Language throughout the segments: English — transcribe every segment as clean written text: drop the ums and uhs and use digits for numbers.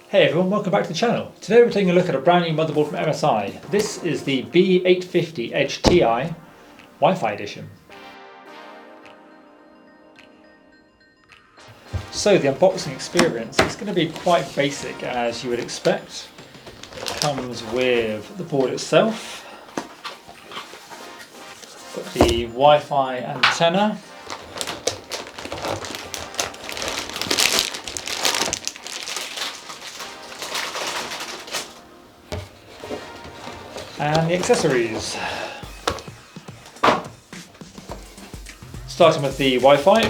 Hey everyone, welcome back to the channel. Today we're taking a look at a brand new motherboard from MSI. This is the B850 Edge TI Wi-Fi edition. So the unboxing experience is going to be quite basic as you would expect. It comes with the board itself, got the Wi-Fi antenna, and the accessories. Starting with the Wi-Fi.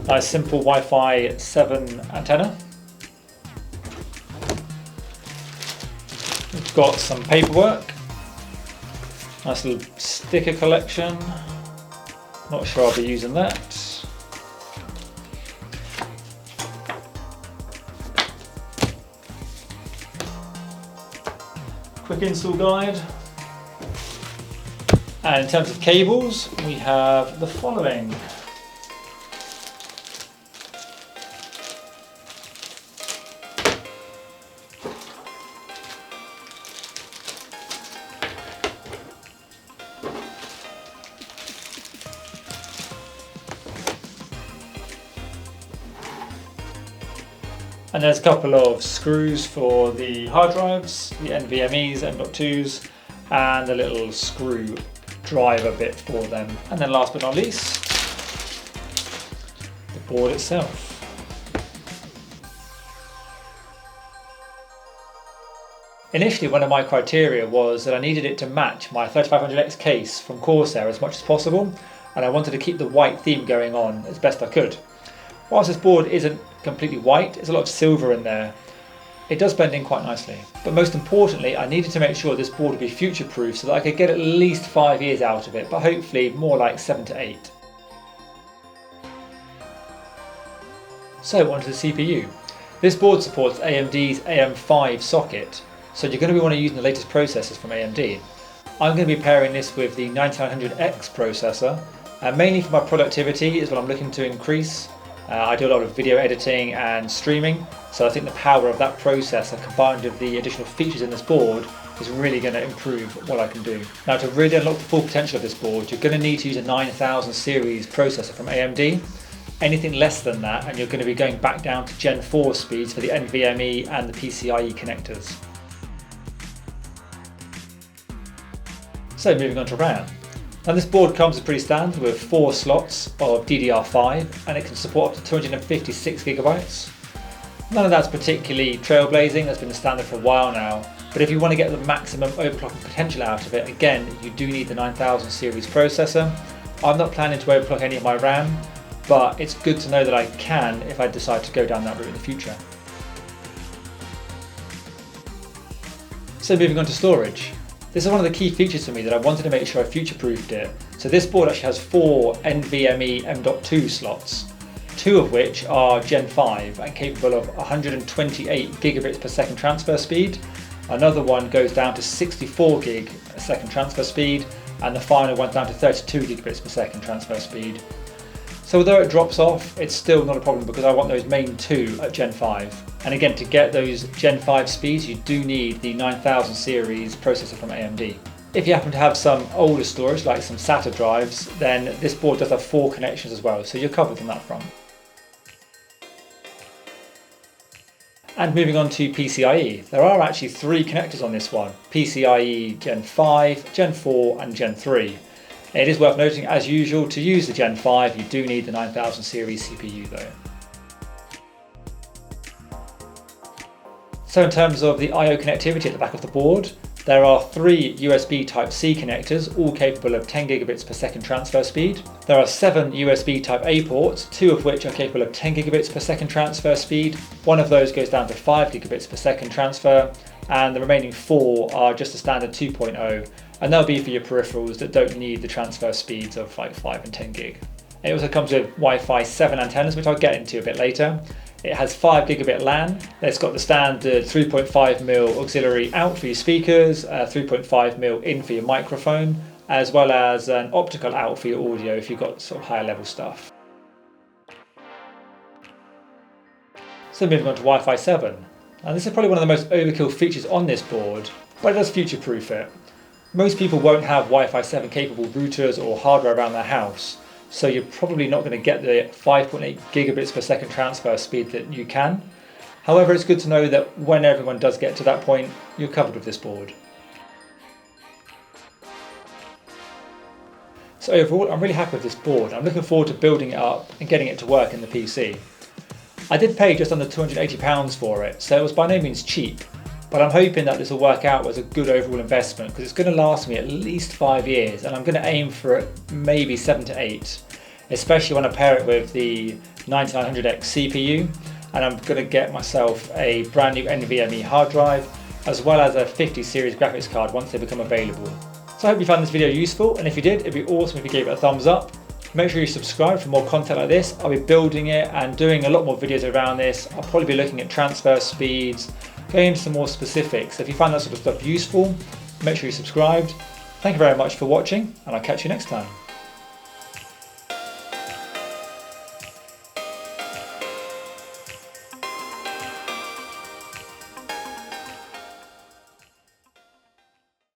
Nice simple Wi-Fi 7 antenna. We've got some paperwork. Nice little sticker collection. Not sure I'll be using that. Quick install guide. And in terms of cables, we have the following. And there's a couple of screws for the hard drives, the NVMe's, M.2's, and a little screw driver bit for them. And then last but not least, the board itself. Initially, one of my criteria was that I needed it to match my 3500X case from Corsair as much as possible, and I wanted to keep the white theme going on as best I could. Whilst this board isn't completely white, there's a lot of silver in there. It does blend in quite nicely. But most importantly, I needed to make sure this board would be future-proof so that I could get at least 5 years out of it, but hopefully more like 7 to 8. So onto the CPU. This board supports AMD's AM5 socket, so you're going to be wanting to use the latest processors from AMD. I'm going to be pairing this with the 9900X processor, and mainly for my productivity is what I'm looking to increase. I do a lot of video editing and streaming, so I think the power of that processor combined with the additional features in this board is really going to improve what I can do. Now, to really unlock the full potential of this board, you're going to need to use a 9000 series processor from AMD. Anything less than that and you're going to be going back down to Gen 4 speeds for the NVMe and the PCIe connectors. So moving on to RAM. Now this board comes pretty standard with 4 slots of DDR5 and it can support up to 256 gigabytes. None of that's particularly trailblazing, that's been the standard for a while now, but if you want to get the maximum overclocking potential out of it, again, you do need the 9000 series processor. I'm not planning to overclock any of my RAM, but it's good to know that I can if I decide to go down that route in the future. So moving on to storage. This is one of the key features for me that I wanted to make sure I future-proofed it. So this board actually has 4 NVMe M.2 slots, 2 of which are Gen 5 and capable of 128 gigabits per second transfer speed. Another one goes down to 64 gig a second transfer speed, and the final one down to 32 gigabits per second transfer speed. So although it drops off, it's still not a problem because I want those main 2 at Gen 5. And again, to get those Gen 5 speeds, you do need the 9000 series processor from AMD. If you happen to have some older storage, like some SATA drives, then this board does have 4 connections as well, so you're covered on that front. And moving on to PCIe, there are actually 3 connectors on this one: PCIe Gen 5, Gen 4 and Gen 3. It is worth noting, as usual, to use the Gen 5 you do need the 9000 series CPU though. So in terms of the I/O connectivity at the back of the board, there are 3 USB Type-C connectors, all capable of 10 gigabits per second transfer speed. There are 7 USB Type-A ports, 2 of which are capable of 10 gigabits per second transfer speed. One of those goes down to 5 gigabits per second transfer, and the remaining 4 are just a standard 2.0, and they'll be for your peripherals that don't need the transfer speeds of like 5 and 10 gig. It also comes with Wi-Fi 7 antennas, which I'll get into a bit later. It has 5 gigabit LAN. It's got the standard 3.5mm auxiliary out for your speakers, 3.5mm in for your microphone, as well as an optical out for your audio if you've got sort of higher level stuff. So moving on to Wi-Fi 7. And this is probably one of the most overkill features on this board, but it does future-proof it. Most people won't have Wi-Fi 7 capable routers or hardware around their house, so you're probably not going to get the 5.8 gigabits per second transfer speed that you can. However, it's good to know that when everyone does get to that point, you're covered with this board. So overall, I'm really happy with this board. I'm looking forward to building it up and getting it to work in the PC. I did pay just under £280 for it, so it was by no means cheap. But I'm hoping that this will work out as a good overall investment because it's going to last me at least 5 years, and I'm going to aim for maybe 7 to 8, especially when I pair it with the 9900X CPU, and I'm going to get myself a brand new NVMe hard drive as well as a 50 series graphics card once they become available. So I hope you found this video useful, and if you did, it'd be awesome if you gave it a thumbs up. Make sure you subscribe for more content like this. I'll be building it and doing a lot more videos around this. I'll probably be looking at transfer speeds, going into some more specifics. If you find that sort of stuff useful, make sure you're subscribed. Thank you very much for watching, and I'll catch you next time.